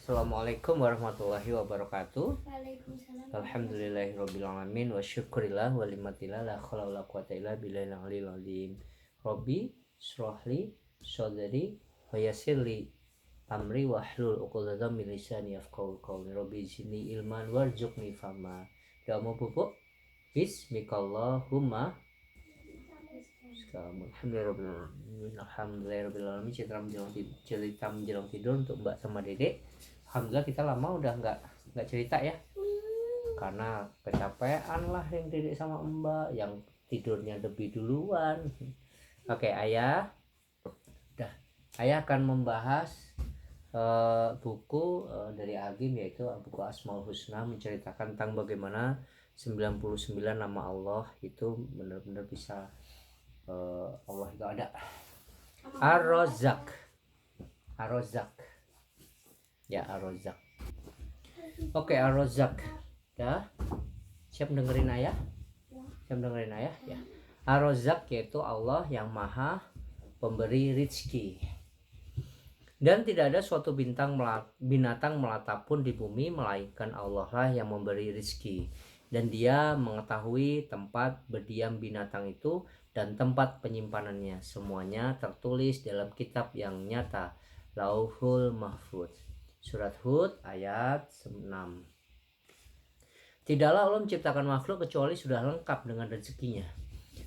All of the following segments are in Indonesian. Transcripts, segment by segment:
Assalamualaikum warahmatullahi wabarakatuh. Waalaikumsalam. Alhamdulillahirrabbilalamin wa syukurillah wa limatillah la khawla wa la quwata illa billahil aliyil azim. Rabbi shrahli shodri wa yassirli amri wahlul 'uqdatam min lisani yafqahu qawli. Rabbi zidni ilman warzuqni fahma. Doa mau pupuk. Bismikallahumma. Alhamdulillahirrahmanirrahim. Cerita menjelang tidur untuk Mbak sama Dedek. Alhamdulillah kita lama udah nggak cerita ya, karena kecapean lah yang Dedek sama Mbak yang tidurnya lebih duluan. Oke, Ayah akan membahas buku dari Agim, yaitu buku Asmaul Husna, menceritakan tentang bagaimana 99 nama Allah itu benar-benar bisa Allah itu ada. Ar-Razzaq ya, Ar-Razzaq. Oke, Ar-Razzaq ya, siap dengerin Ayah? Siap dengerin Ayah ya. Ar-Razzaq yaitu Allah yang maha pemberi rezeki, dan tidak ada suatu binatang melata pun di bumi melainkan Allah lah yang memberi rezeki, dan Dia mengetahui tempat berdiam binatang itu dan tempat penyimpanannya. Semuanya tertulis dalam kitab yang nyata, Lauhul Mahfuz. Surat Hud ayat 6. Tidaklah Allah menciptakan makhluk kecuali sudah lengkap dengan rezekinya,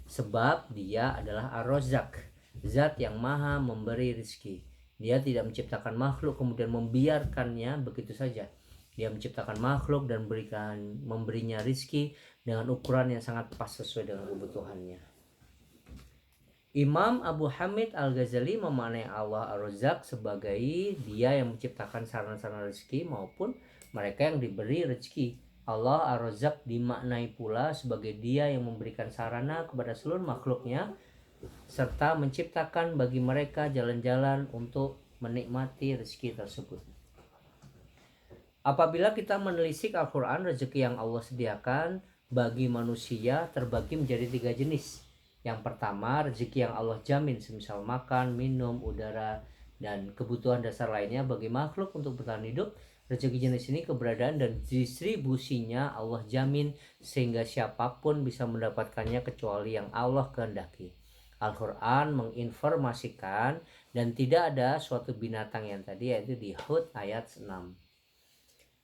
sebab Dia adalah Ar-Razzaq, zat yang maha memberi rezeki. Dia tidak menciptakan makhluk kemudian membiarkannya begitu saja. Dia menciptakan makhluk dan memberinya rezeki dengan ukuran yang sangat pas sesuai dengan kebutuhannya. Imam Abu Hamid Al-Ghazali memaknai Allah Ar-Razzaq sebagai Dia yang menciptakan sarana-sarana rezeki maupun mereka yang diberi rezeki. Allah Ar-Razzaq dimaknai pula sebagai Dia yang memberikan sarana kepada seluruh makhluknya serta menciptakan bagi mereka jalan-jalan untuk menikmati rezeki tersebut. Apabila kita menelisik Al-Quran, rezeki yang Allah sediakan bagi manusia terbagi menjadi 3 jenis. Yang pertama, rezeki yang Allah jamin, semisal makan, minum, udara, dan kebutuhan dasar lainnya bagi makhluk untuk bertahan hidup. Rezeki jenis ini keberadaan dan distribusinya Allah jamin sehingga siapapun bisa mendapatkannya kecuali yang Allah kehendaki. Al-Quran menginformasikan dan tidak ada suatu binatang yang tadi, yaitu di Hud ayat 6.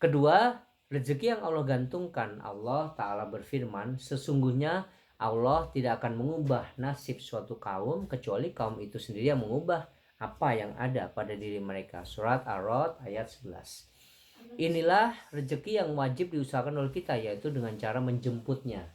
Kedua, rezeki yang Allah gantungkan. Allah Ta'ala berfirman, sesungguhnya Allah tidak akan mengubah nasib suatu kaum kecuali kaum itu sendiri yang mengubah apa yang ada pada diri mereka. Surat Ar-Ra'd ayat 11. Inilah rezeki yang wajib diusahakan oleh kita, yaitu dengan cara menjemputnya.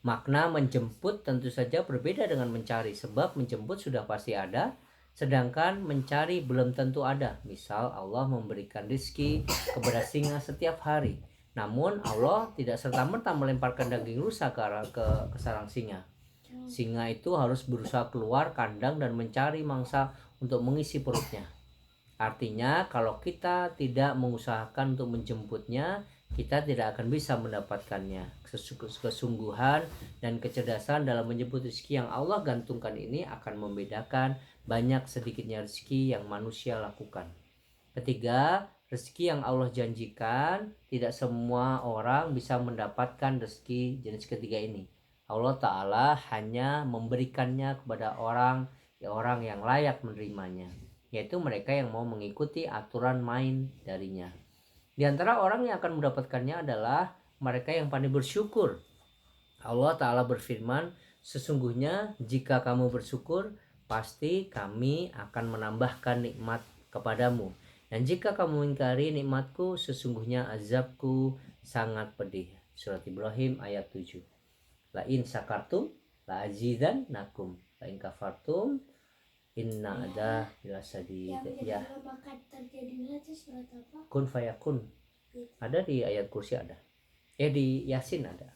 Makna menjemput tentu saja berbeda dengan mencari, sebab menjemput sudah pasti ada, sedangkan mencari belum tentu ada. Misal Allah memberikan rezeki kepada singa setiap hari, namun Allah tidak serta-merta melemparkan daging rusa ke sarang singa. Singa itu harus berusaha keluar kandang dan mencari mangsa untuk mengisi perutnya. Artinya kalau kita tidak mengusahakan untuk menjemputnya, kita tidak akan bisa mendapatkannya. Kesungguhan dan kecerdasan dalam menjemput rezeki yang Allah gantungkan ini akan membedakan banyak sedikitnya rezeki yang manusia lakukan. Ketiga, rezeki yang Allah janjikan, tidak semua orang bisa mendapatkan rezeki jenis ketiga ini. Allah Ta'ala hanya memberikannya kepada orang yang layak menerimanya, yaitu mereka yang mau mengikuti aturan main darinya. Di antara orang yang akan mendapatkannya adalah mereka yang pandai bersyukur. Allah Ta'ala berfirman, sesungguhnya jika kamu bersyukur, pasti kami akan menambahkan nikmat kepadamu. Dan jika kamu mengingkari nikmatku, sesungguhnya azabku sangat pedih. Surat Ibrahim ayat 7. La in syakartum la azidannakum, la in kafartum inna ada bila sadid. Ya. Kun fayakun. Ada di ayat kursi ada. Di Yasin ada.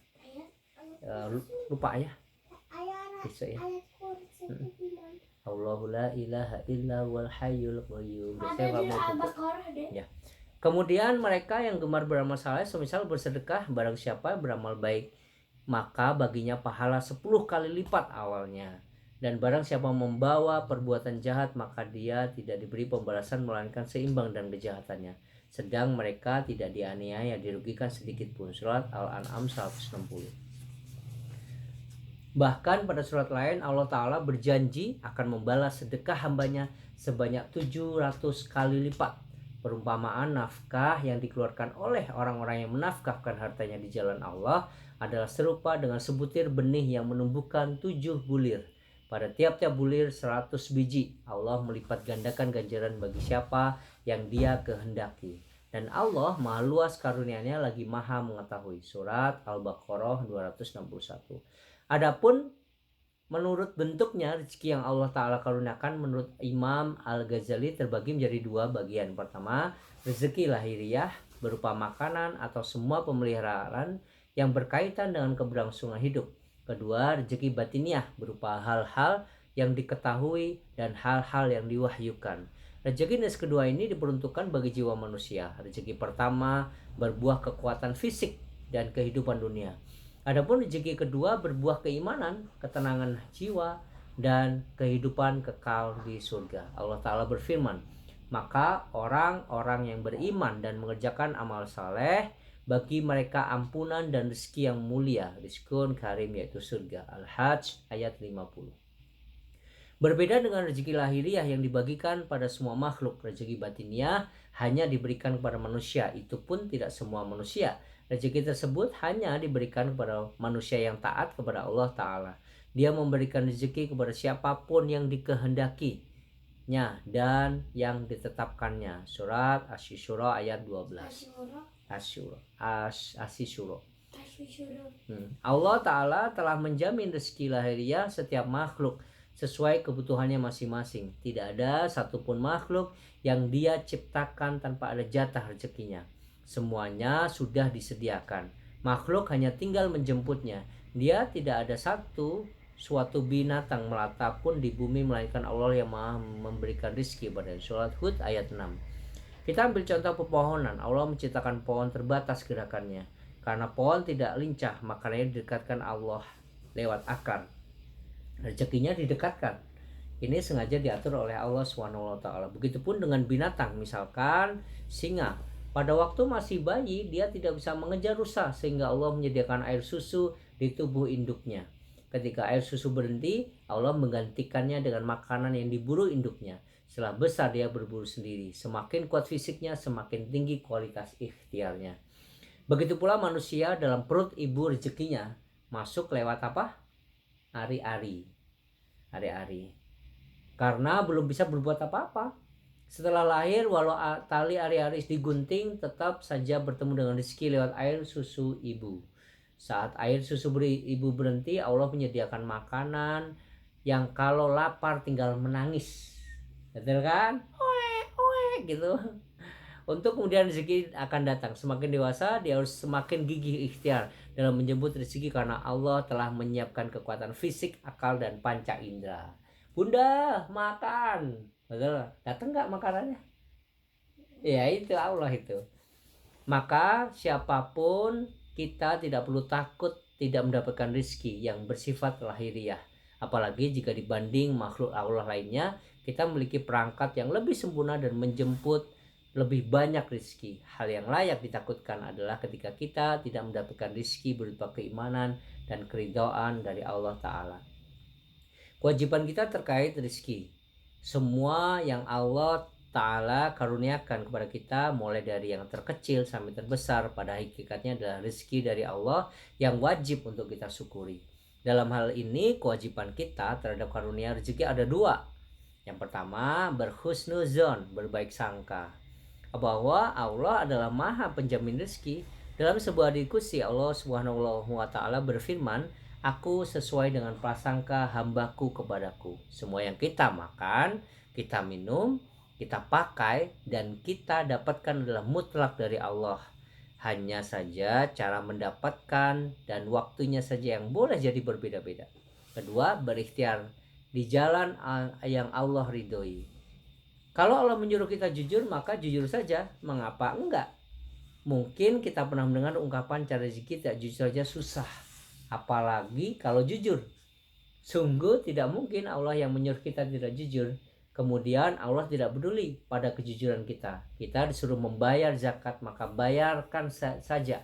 Lupa ya. Bisa ya. Allahu la ilaha illa wal hayyul qayyum. Ya. Kemudian mereka yang gemar beramal saleh, semisal bersedekah, barang siapa beramal baik, maka baginya pahala 10 kali lipat awalnya, Dan barang siapa membawa perbuatan jahat, maka dia tidak diberi pembalasan melainkan seimbang dan kejahatannya. Sedang mereka tidak dianiaya, dirugikan sedikit pun. Surat Al-An'am 160. Bahkan pada surat lain Allah Ta'ala berjanji akan membalas sedekah hambanya sebanyak 700 kali lipat. Perumpamaan nafkah yang dikeluarkan oleh orang-orang yang menafkahkan hartanya di jalan Allah adalah serupa dengan sebutir benih yang menumbuhkan 7 bulir. Pada tiap-tiap bulir 100 biji. Allah melipat gandakan ganjaran bagi siapa yang dia kehendaki. Dan Allah maha luas karunia-Nya lagi maha mengetahui. Surat Al-Baqarah 261. Adapun menurut bentuknya, rezeki yang Allah Ta'ala karuniakan menurut Imam Al-Ghazali terbagi menjadi dua bagian. Pertama, rezeki lahiriah berupa makanan atau semua pemeliharaan yang berkaitan dengan keberlangsungan hidup. Kedua, rezeki batiniah berupa hal-hal yang diketahui dan hal-hal yang diwahyukan. Rezeki jenis kedua ini diperuntukkan bagi jiwa manusia. Rezeki pertama berbuah kekuatan fisik dan kehidupan dunia. Adapun rezeki kedua berbuah keimanan, ketenangan jiwa, dan kehidupan kekal di surga. Allah Ta'ala berfirman, maka orang-orang yang beriman dan mengerjakan amal saleh, bagi mereka ampunan dan rezeki yang mulia, rizkun karim, yaitu surga. Al-Hajj ayat 50. Berbeda dengan rezeki lahiriah yang dibagikan pada semua makhluk, rezeki batiniah hanya diberikan kepada manusia, itu pun tidak semua manusia. Rezeki tersebut hanya diberikan kepada manusia yang taat kepada Allah Ta'ala. Dia memberikan rezeki kepada siapapun yang dikehendakinya dan yang ditetapkannya. Surat Asy-Syura ayat 12. Asy-Syura. Allah Ta'ala telah menjamin rezeki lahiriah setiap makhluk sesuai kebutuhannya masing-masing. Tidak ada satupun makhluk yang Dia ciptakan tanpa ada jatah rezekinya. Semuanya sudah disediakan. Makhluk hanya tinggal menjemputnya. Dia tidak ada suatu binatang melata pun di bumi melainkan Allah yang maha memberikan rezeki pada surat Hud ayat 6. Kita ambil contoh pepohonan. Allah menciptakan pohon terbatas gerakannya. Karena pohon tidak lincah, makanya didekatkan Allah lewat akar. Rezekinya didekatkan. Ini sengaja diatur oleh Allah SWT. Begitupun dengan binatang, misalkan singa. Pada waktu masih bayi, dia tidak bisa mengejar rusa, sehingga Allah menyediakan air susu di tubuh induknya. Ketika air susu berhenti, Allah menggantikannya dengan makanan yang diburu induknya. Setelah besar, dia berburu sendiri. Semakin kuat fisiknya, semakin tinggi kualitas ikhtiarnya. Begitu pula manusia dalam perut ibu, rezekinya masuk lewat apa? Ari-ari. Karena belum bisa berbuat apa-apa. Setelah lahir, walau tali ari-ari digunting, tetap saja bertemu dengan rezeki lewat air susu ibu. Saat air susu ibu berhenti, Allah menyediakan makanan yang kalau lapar tinggal menangis. Betul kan? Oe gitu. Untuk kemudian rezeki akan datang. Semakin dewasa, dia harus semakin gigih ikhtiar dalam menjemput rezeki karena Allah telah menyiapkan kekuatan fisik, akal, dan panca indera. Bunda, makan. Betul, datang nggak makanannya? Ya itu Allah itu. Maka siapapun kita tidak perlu takut tidak mendapatkan rezeki yang bersifat lahiriah. Apalagi jika dibanding makhluk Allah lainnya, kita memiliki perangkat yang lebih sempurna dan menjemput lebih banyak rezeki. Hal yang layak ditakutkan adalah ketika kita tidak mendapatkan rezeki berupa keimanan dan keridhaan dari Allah Ta'ala. Kewajiban kita terkait rezeki. Semua yang Allah Ta'ala karuniakan kepada kita, mulai dari yang terkecil sampai terbesar, pada hakikatnya adalah rezeki dari Allah yang wajib untuk kita syukuri. Dalam hal ini, kewajiban kita terhadap karunia rezeki ada dua. Yang pertama, berhusnuzon, berbaik sangka bahwa Allah adalah maha penjamin rezeki. Dalam sebuah diskusi, Allah SWT berfirman, Aku sesuai dengan prasangka hambaku kepadaku. Semua yang kita makan, kita minum, kita pakai, dan kita dapatkan adalah mutlak dari Allah. Hanya saja cara mendapatkan dan waktunya saja yang boleh jadi berbeda-beda. Kedua, berikhtiar di jalan yang Allah ridhoi. Kalau Allah menyuruh kita jujur, maka jujur saja. Mengapa enggak? Mungkin kita pernah mendengar ungkapan cari rezeki tidak jujur saja susah. Apalagi kalau jujur. Sungguh tidak mungkin Allah yang menyuruh kita tidak jujur, kemudian Allah tidak peduli pada kejujuran kita. Kita disuruh membayar zakat, maka bayarkan saja.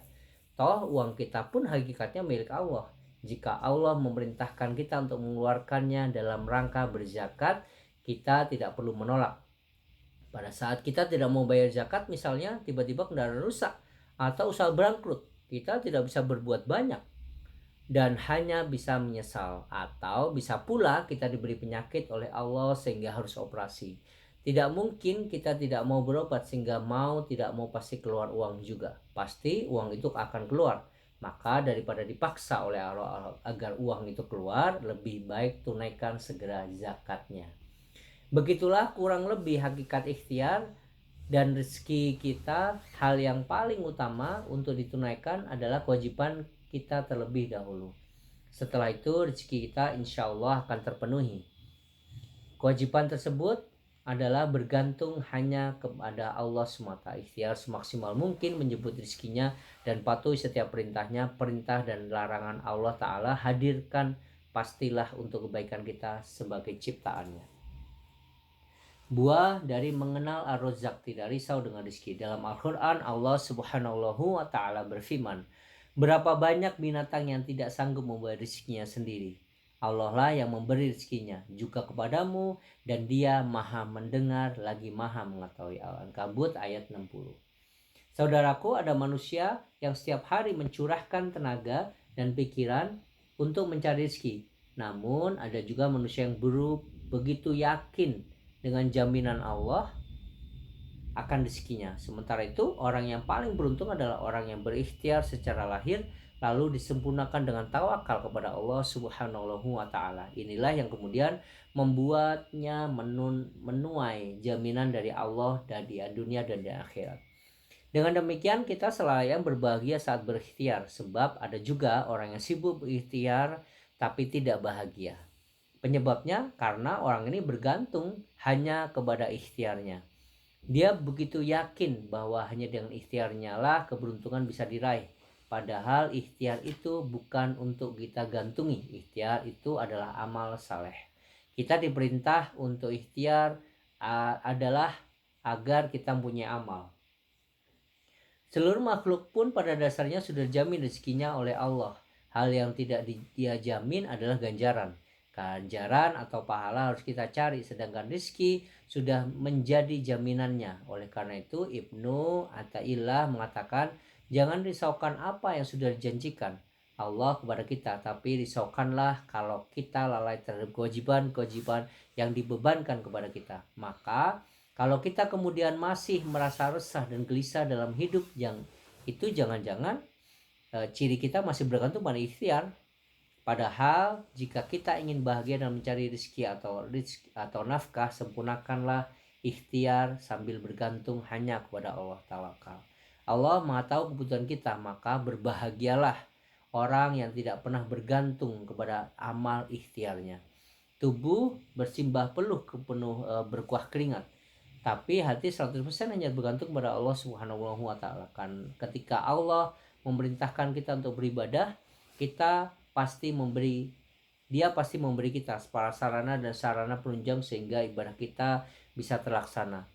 Toh uang kita pun hakikatnya milik Allah. Jika Allah memerintahkan kita untuk mengeluarkannya dalam rangka berzakat, kita tidak perlu menolak. Pada saat kita tidak mau bayar zakat, misalnya tiba-tiba kendaraan rusak atau usaha bangkrut, kita tidak bisa berbuat banyak dan hanya bisa menyesal, atau bisa pula kita diberi penyakit oleh Allah sehingga harus operasi. Tidak mungkin kita tidak mau berobat sehingga mau tidak mau pasti keluar uang juga. Pasti uang itu akan keluar. Maka daripada dipaksa oleh Allah agar uang itu keluar, lebih baik tunaikan segera zakatnya. Begitulah kurang lebih hakikat ikhtiar dan rezeki kita. Hal yang paling utama untuk ditunaikan adalah kewajiban kita terlebih dahulu. Setelah itu rezeki kita insya Allah akan terpenuhi. Kewajiban tersebut adalah bergantung hanya kepada Allah semata. Ikhtiar semaksimal mungkin menyebut rezekinya dan patuhi setiap perintahnya. Perintah dan larangan Allah Ta'ala hadirkan pastilah untuk kebaikan kita sebagai ciptaannya. Buah dari mengenal Ar-Razzaq, tidak risau dengan rezeki. Dalam Al-Quran Allah Subhanahu wa Ta'ala berfirman, berapa banyak binatang yang tidak sanggup membawa rezekinya sendiri. Allah lah yang memberi rezekinya juga kepadamu, dan Dia maha mendengar lagi maha mengetahui. Al-Ankabut ayat 60. Saudaraku, ada manusia yang setiap hari mencurahkan tenaga dan pikiran untuk mencari rezeki. Namun ada juga manusia yang begitu yakin dengan jaminan Allah akan rezekinya. Sementara itu, orang yang paling beruntung adalah orang yang berikhtiar secara lahir lalu disempurnakan dengan tawakal kepada Allah Subhanahu wa Ta'ala. Inilah yang kemudian membuatnya menuai jaminan dari Allah di dunia dan di akhirat. Dengan demikian kita selalu berbahagia saat berikhtiar, sebab ada juga orang yang sibuk berikhtiar tapi tidak bahagia. Penyebabnya karena orang ini bergantung hanya kepada ikhtiarnya. Dia begitu yakin bahwa hanya dengan ikhtiarnya lah keberuntungan bisa diraih. Padahal ikhtiar itu bukan untuk kita gantungi. Ikhtiar itu adalah amal saleh. Kita diperintah untuk ikhtiar adalah agar kita punya amal. Seluruh makhluk pun pada dasarnya sudah dijamin rezekinya oleh Allah. Hal yang tidak dia jamin adalah ganjaran. Ganjaran atau pahala harus kita cari, sedangkan rezeki sudah menjadi jaminannya. Oleh karena itu Ibnu Athaillah mengatakan, jangan risaukan apa yang sudah dijanjikan Allah kepada kita, tapi risaukanlah kalau kita lalai terhadap kewajiban-kewajiban yang dibebankan kepada kita. Maka kalau kita kemudian masih merasa resah dan gelisah dalam hidup, yang itu jangan-jangan ciri kita masih bergantung pada ikhtiar. Padahal jika kita ingin bahagia dalam mencari rezeki atau nafkah, sempurnakanlah ikhtiar sambil bergantung hanya kepada Allah Tawakal. Allah Maha tahu kebutuhan kita, maka berbahagialah orang yang tidak pernah bergantung kepada amal ikhtiarnya. Tubuh bersimbah peluh berkuah keringat, tapi hati 100% hanya bergantung kepada Allah Subhanahu wa Ta'ala. Kan ketika Allah memerintahkan kita untuk beribadah, Dia pasti memberi kita sarana dan sarana penunjang sehingga ibadah kita bisa terlaksana.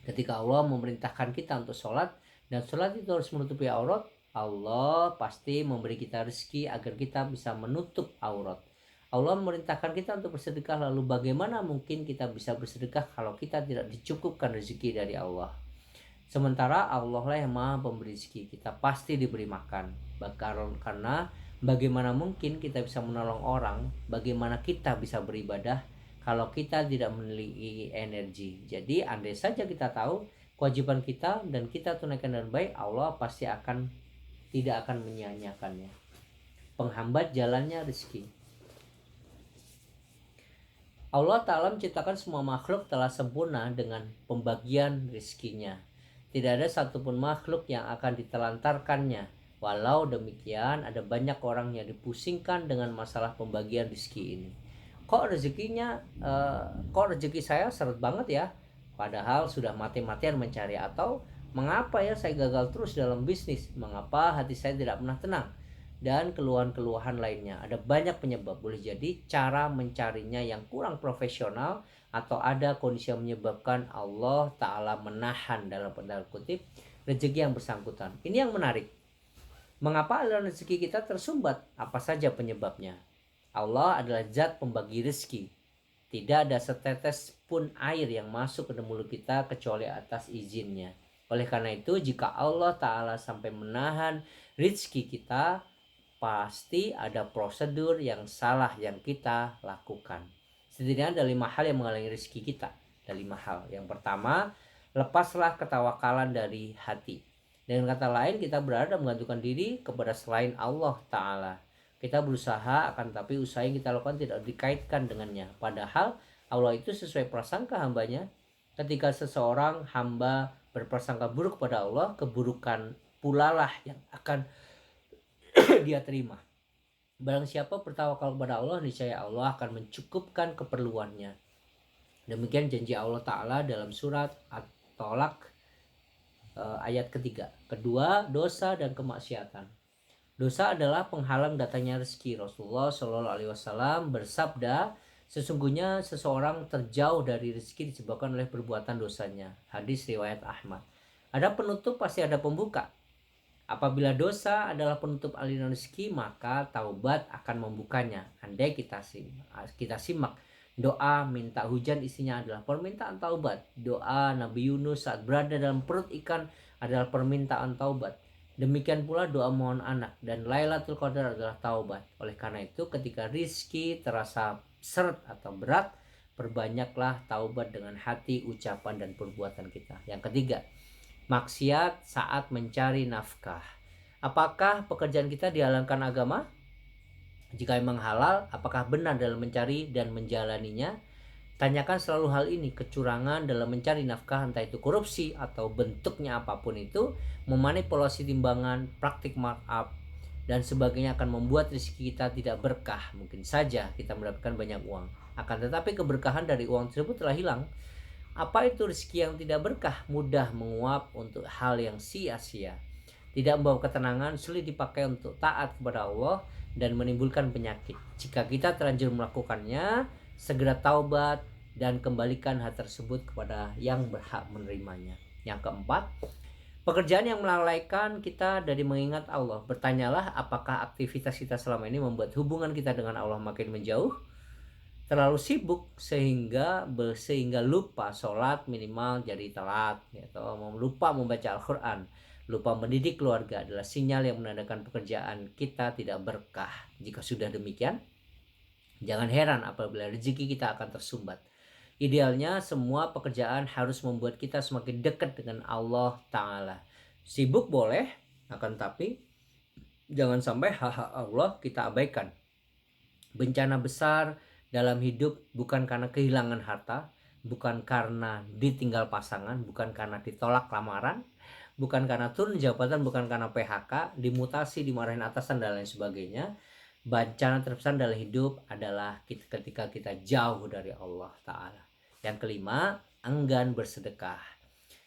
Ketika Allah memerintahkan kita untuk sholat, dan sholat itu harus menutupi aurat, Allah pasti memberi kita rezeki agar kita bisa menutup aurat. Allah memerintahkan kita untuk bersedekah, lalu bagaimana mungkin kita bisa bersedekah kalau kita tidak dicukupkan rezeki dari Allah? Sementara Allah lah yang maha pemberi rezeki, kita pasti diberi makan. Karena bagaimana mungkin kita bisa menolong orang, bagaimana kita bisa beribadah kalau kita tidak memiliki energi. Jadi andai saja kita tahu kewajiban kita dan kita tunaikan dengan baik, Allah pasti tidak akan menyia-nyiakannya. Penghambat jalannya rezeki. Allah Ta'ala menciptakan semua makhluk telah sempurna dengan pembagian rezekinya. Tidak ada satupun makhluk yang akan ditelantarkannya. Walau demikian, ada banyak orang yang dipusingkan dengan masalah pembagian rezeki ini. Kok rezeki saya seret banget ya? Padahal sudah mati-matian mencari. Atau mengapa ya saya gagal terus dalam bisnis? Mengapa hati saya tidak pernah tenang? dan keluhan-keluhan lainnya. Ada banyak penyebab, boleh jadi cara mencarinya yang kurang profesional, atau ada kondisi yang menyebabkan Allah Ta'ala menahan dalam tanda kutip rezeki yang bersangkutan. Ini yang menarik. Mengapa aliran rezeki kita tersumbat? Apa saja penyebabnya? Allah adalah zat pembagi rezeki. Tidak ada setetes pun air yang masuk ke mulut kita kecuali atas izinnya. Oleh karena itu, jika Allah Ta'ala sampai menahan rezeki kita, pasti ada prosedur yang salah yang kita lakukan. Setidaknya ada 5 hal yang menghalangi rezeki kita. Ada 5 hal. Yang pertama, lepaslah ketawakalan dari hati. Dengan kata lain, kita berada menggantungkan diri kepada selain Allah Ta'ala. Kita berusaha, akan tapi usaha yang kita lakukan tidak dikaitkan dengannya. Padahal Allah itu sesuai prasangka hambanya. Ketika seseorang hamba berprasangka buruk kepada Allah, keburukan pulalah yang akan dia terima. Barang siapa bertawakal kepada Allah, niscaya Allah akan mencukupkan keperluannya. Demikian janji Allah Ta'ala dalam surat At-Tolak ayat ketiga. Kedua, dosa dan kemaksiatan. Dosa adalah penghalang datangnya rezeki. Rasulullah Shallallahu Alaihi Wasallam bersabda, sesungguhnya seseorang terjauh dari rezeki disebabkan oleh perbuatan dosanya. Hadis riwayat Ahmad. Ada penutup, pasti ada pembuka. Apabila dosa adalah penutup aliran rezeki, maka taubat akan membukanya. Andai kita simak doa minta hujan, isinya adalah permintaan taubat. Doa Nabi Yunus saat berada dalam perut ikan adalah permintaan taubat. Demikian pula doa mohon anak, dan Lailatul Qadar adalah taubat. Oleh karena itu, ketika rizki terasa seret atau berat, perbanyaklah taubat dengan hati, ucapan, dan perbuatan kita. Yang ketiga, maksiat saat mencari nafkah. Apakah pekerjaan kita dihalalkan agama? Jika memang halal, apakah benar dalam mencari dan menjalaninya? Tanyakan selalu hal ini. Kecurangan dalam mencari nafkah, entah itu korupsi atau bentuknya apapun itu, memanipulasi timbangan, praktik markup, dan sebagainya akan membuat rezeki kita tidak berkah. Mungkin saja kita mendapatkan banyak uang, akan tetapi keberkahan dari uang tersebut telah hilang. Apa itu rezeki yang tidak berkah? Mudah menguap untuk hal yang sia-sia, tidak membawa ketenangan, sulit dipakai untuk taat kepada Allah, dan menimbulkan penyakit. Jika kita terlanjur melakukannya, segera taubat dan kembalikan hal tersebut kepada yang berhak menerimanya. Yang keempat, pekerjaan yang melalaikan kita dari mengingat Allah. Bertanyalah, apakah aktivitas kita selama ini membuat hubungan kita dengan Allah makin menjauh? Terlalu sibuk sehingga lupa sholat, minimal jadi telat, atau lupa membaca Al-Quran, lupa mendidik keluarga, adalah sinyal yang menandakan pekerjaan kita tidak berkah. Jika sudah demikian, jangan heran apabila rezeki kita akan tersumbat. Idealnya semua pekerjaan harus membuat kita semakin dekat dengan Allah Ta'ala. Sibuk boleh, akan tapi jangan sampai hak-hak Allah kita abaikan. Bencana besar dalam hidup bukan karena kehilangan harta, bukan karena ditinggal pasangan, bukan karena ditolak lamaran, bukan karena turun jabatan, bukan karena PHK, dimutasi, dimarahin atasan, dan lain sebagainya. Bencana terbesar dalam hidup adalah ketika kita jauh dari Allah Ta'ala. Yang kelima, enggan bersedekah.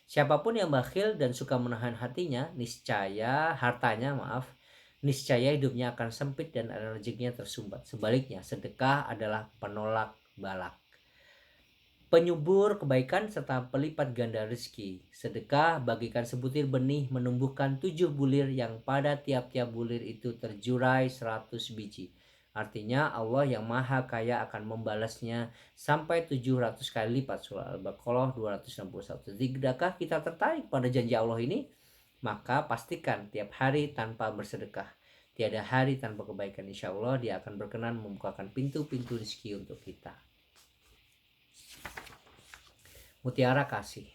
Siapapun yang bakhil dan suka menahan hatinya, niscaya hidupnya akan sempit dan rezekinya tersumbat. Sebaliknya, sedekah adalah penolak balak, penyubur kebaikan, serta pelipat ganda rezeki. Sedekah bagikan sebutir benih menumbuhkan 7 bulir yang pada tiap-tiap bulir itu terjurai 100 biji. Artinya Allah yang maha kaya akan membalasnya sampai 700 kali lipat. Surah Al-Baqarah 261. Tidakkah kita tertarik pada janji Allah ini? Maka pastikan tiap hari tanpa bersedekah. Tiada hari tanpa kebaikan. Insya Allah Dia akan berkenan membukakan pintu-pintu rezeki untuk kita. Mutiara kasih.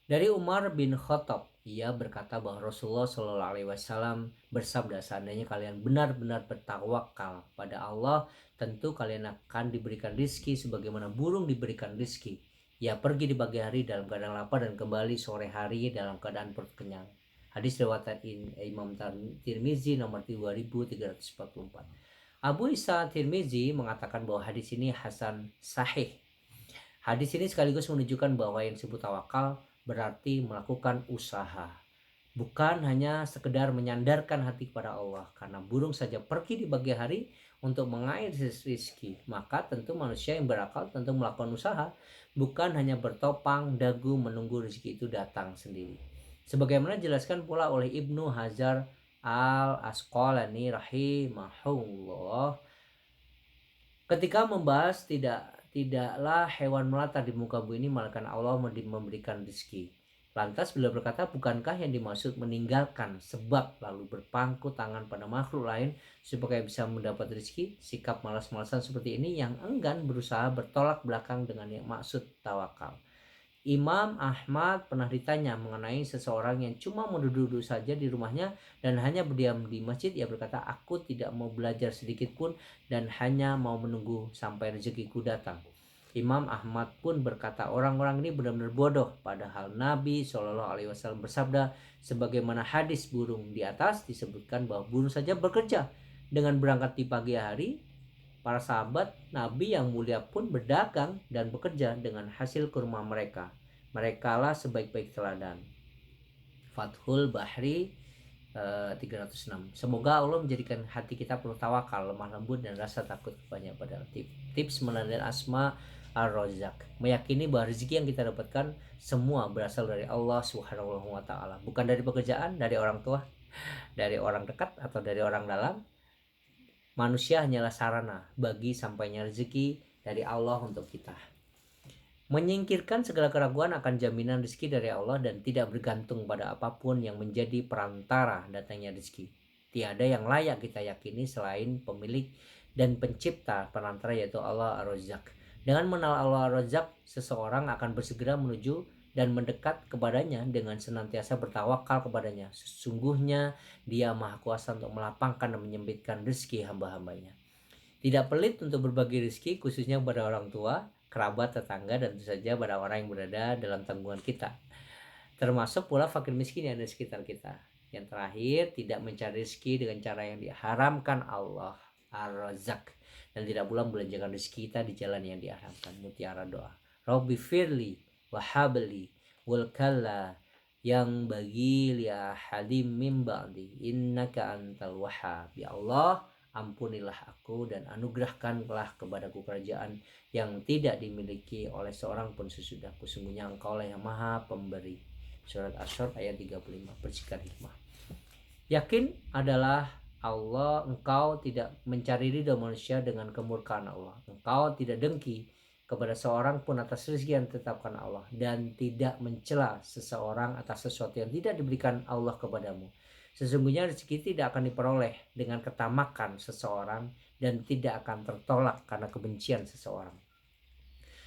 Dari Umar bin Khattab, ia berkata bahwa Rasulullah Shallallahu Alaihi Wasallam bersabda, seandainya kalian benar-benar bertawakal pada Allah, tentu kalian akan diberikan rizki sebagaimana burung diberikan rizki. Ia pergi di pagi hari dalam keadaan lapar dan kembali sore hari dalam keadaan perut kenyang. Hadis riwayat Imam Tirmizi nomor 2344. Abu Isa Tirmizi mengatakan bahwa hadis ini hasan sahih. Hadis ini sekaligus menunjukkan bahwa yang disebut tawakal berarti melakukan usaha. bukan hanya sekedar menyandarkan hati kepada Allah. Karena burung saja pergi di pagi hari untuk mengairi rezeki, maka tentu manusia yang berakal tentu melakukan usaha, bukan hanya bertopang dagu menunggu rezeki itu datang sendiri. Sebagaimana dijelaskan pula oleh Ibnu Hajar al-Asqalani rahimahullah ketika membahas tidaklah hewan melata di muka bumi ini melainkan Allah memberikan rezeki. Lantas beliau berkata, bukankah yang dimaksud meninggalkan sebab lalu berpangku tangan pada makhluk lain supaya bisa mendapat rezeki? Sikap malas-malasan seperti ini yang enggan berusaha bertolak belakang dengan yang maksud tawakal. Imam Ahmad pernah ditanya mengenai seseorang yang cuma duduk-duduk saja di rumahnya dan hanya berdiam di masjid. Ia berkata, aku tidak mau belajar sedikit pun dan hanya mau menunggu sampai rezekiku datang. Imam Ahmad pun berkata, orang-orang ini benar-benar bodoh. Padahal Nabi SAW bersabda, sebagaimana hadis burung di atas disebutkan bahwa burung saja bekerja dengan berangkat di pagi hari. Para sahabat Nabi yang mulia pun berdagang dan bekerja dengan hasil kurma mereka. Merekalah sebaik-baik teladan. Fathul Bahri 306. Semoga Allah menjadikan hati kita penuh tawakal, lemah lembut dan rasa takut banyak pada tips mengenal asma ar-Razzaq. Meyakini bahwa rezeki yang kita dapatkan semua berasal dari Allah Subhanahu wa taala, bukan dari pekerjaan, dari orang tua, dari orang dekat atau dari orang dalam. Manusia hanyalah sarana bagi sampainya rezeki dari Allah untuk kita. Menyingkirkan segala keraguan akan jaminan rezeki dari Allah dan tidak bergantung pada apapun yang menjadi perantara datangnya rezeki. Tiada yang layak kita yakini selain pemilik dan pencipta perantara yaitu Allah Ar-Razzaq. Dengan mengenal Allah Ar-Razzaq, seseorang akan bersegera menuju dan mendekat kepadanya dengan senantiasa bertawakal kepadanya. Sesungguhnya Dia Maha Kuasa untuk melapangkan dan menyempitkan rezeki hamba-hambanya. Tidak pelit untuk berbagi rezeki khususnya kepada orang tua, kerabat, tetangga, dan tentu saja pada orang yang berada dalam tanggungan kita. Termasuk pula fakir miskin yang ada di sekitar kita. Yang terakhir, tidak mencari rezeki dengan cara yang diharamkan Allah Ar-Razzaq, dan tidak pula membelanjakan rezeki kita di jalan yang diharamkan. Mutiara doa. Rabbi firli wahabli walkalla yang bagi liya halim min ba'di innaka antal wahhab. Ya Allah, ampunilah aku dan anugerahkanlah kepadaku kerajaan yang tidak dimiliki oleh seorang pun sesudahku. Sesungguhnya Engkau lah yang Maha Pemberi. Surat Asy-Syura ayat 35. Percikan hikmah. Yakin adalah Allah, engkau tidak mencari ridha manusia dengan kemurkaan Allah. Engkau tidak dengki kepada seorang pun atas rezeki yang ditetapkan Allah dan tidak mencela seseorang atas sesuatu yang tidak diberikan Allah kepadamu. Sesungguhnya rezeki tidak akan diperoleh dengan ketamakan seseorang dan tidak akan tertolak karena kebencian seseorang.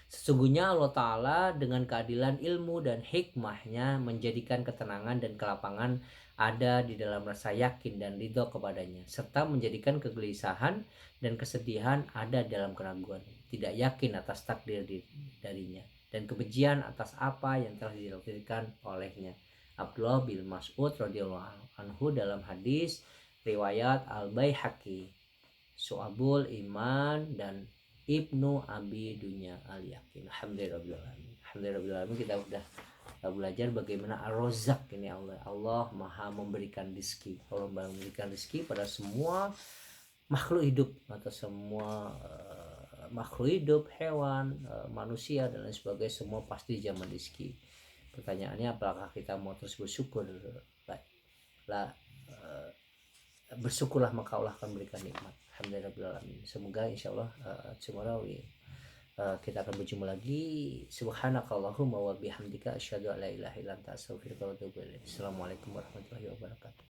Sesungguhnya Allah Ta'ala dengan keadilan ilmu dan hikmahnya menjadikan ketenangan dan kelapangan ada di dalam rasa yakin dan ridho kepadanya, serta menjadikan kegelisahan dan kesedihan ada dalam keraguan, tidak yakin atas takdir darinya, dan kebencian atas apa yang telah ditakdirkan olehnya. Abdullah bin Mas'ud radhiyallahu anhu dalam hadis riwayat Al-Baihaqi, Su'abul Iman, dan Ibnu Abi Dunya Al-Yakin. Alhamdulillahirrahmanirrahim. Kita udah belajar bagaimana Ar-Razzaq ini Allah Maha memberikan rezeki. Allah memberikan rezeki pada semua makhluk hidup atau semua makhluk hidup, hewan, manusia dan lain sebagainya, semua pasti zaman rezeki. Pertanyaannya apakah kita mau terus bersyukur? Bersyukurlah maka Allah akan berikan nikmat. Alhamdulillahirrahmanirrahim. Semoga insyaallah tomorrow kita akan berjumpa lagi. Subhanakallahumma wa bihamdika asyhadu an la ilaha illa anta astaghfiruka wa atubu ilaik. Assalamualaikum warahmatullahi wabarakatuh.